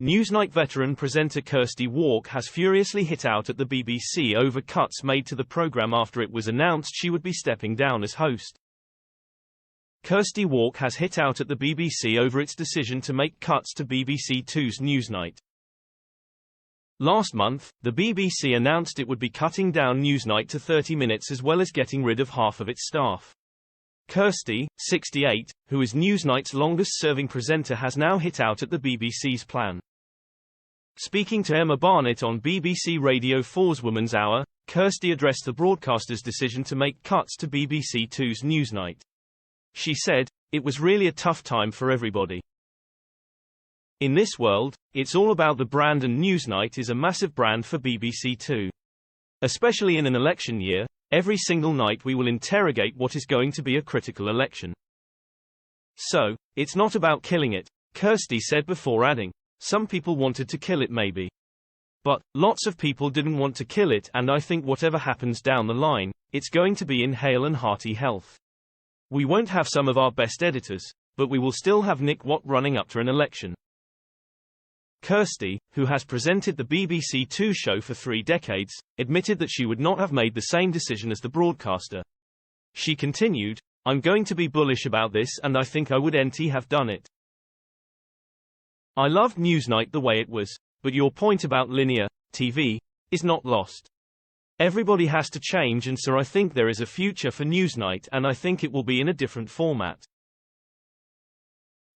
Newsnight veteran presenter Kirsty Wark has furiously hit out at the BBC over cuts made to the programme after it was announced she would be stepping down as host. Kirsty Wark has hit out at the BBC over its decision to make cuts to BBC Two's Newsnight. Last month, the BBC announced it would be cutting down Newsnight to 30 minutes as well as getting rid of half of its staff. Kirsty, 68, who is Newsnight's longest-serving presenter, has now hit out at the BBC's plan. Speaking to Emma Barnett on BBC Radio 4's Woman's Hour, Kirsty addressed the broadcaster's decision to make cuts to BBC Two's Newsnight. She said, "It was really a tough time for everybody. In this world, it's all about the brand, and Newsnight is a massive brand for BBC Two. Especially in an election year, every single night we will interrogate what is going to be a critical election. So, it's not about killing it," Kirsty said before adding, "Some people wanted to kill it maybe. But, lots of people didn't want to kill it, and I think whatever happens down the line, it's going to be in hale and hearty health. We won't have some of our best editors, but we will still have Nick Watt running up to an election." Kirsty, who has presented the BBC Two show for 3 decades, admitted that she would not have made the same decision as the broadcaster. She continued, "I'm going to be bullish about this, and I think I would have done it. I loved Newsnight the way it was, but your point about linear TV is not lost. Everybody has to change, and so I think there is a future for Newsnight, and I think it will be in a different format."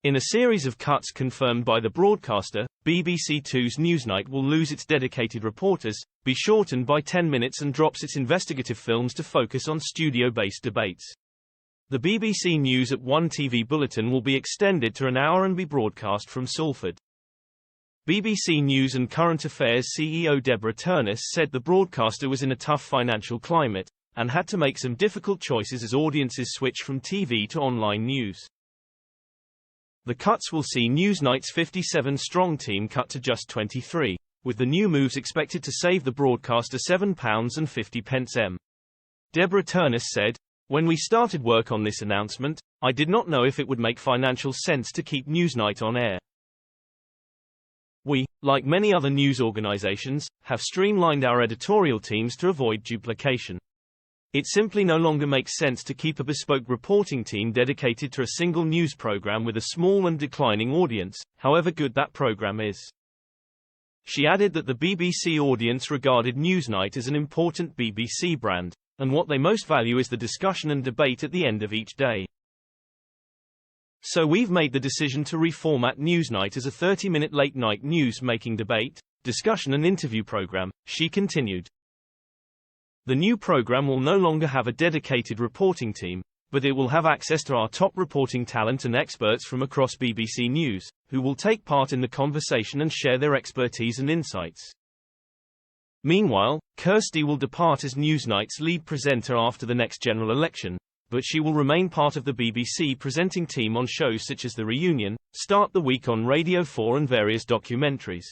In a series of cuts confirmed by the broadcaster, BBC Two's Newsnight will lose its dedicated reporters, be shortened by 10 minutes, and drops its investigative films to focus on studio-based debates. The BBC News at 1 TV bulletin will be extended to an hour and be broadcast from Salford. BBC News and Current Affairs CEO Deborah Turness said the broadcaster was in a tough financial climate, and had to make some difficult choices as audiences switch from TV to online news. The cuts will see Newsnight's 57-strong team cut to just 23, with the new moves expected to save the broadcaster £7.50. Deborah Turness said, "When we started work on this announcement, I did not know if it would make financial sense to keep Newsnight on air. We, like many other news organizations, have streamlined our editorial teams to avoid duplication. It simply no longer makes sense to keep a bespoke reporting team dedicated to a single news program with a small and declining audience, however good that program is." She added that the BBC audience regarded Newsnight as an important BBC brand, and what they most value is the discussion and debate at the end of each day. "So we've made the decision to reformat Newsnight as a 30-minute late-night news-making debate, discussion and interview program," she continued. "The new program will no longer have a dedicated reporting team, but it will have access to our top reporting talent and experts from across BBC News, who will take part in the conversation and share their expertise and insights." Meanwhile, Kirsty will depart as Newsnight's lead presenter after the next general election, but she will remain part of the BBC presenting team on shows such as The Reunion, Start the Week on Radio 4 and various documentaries.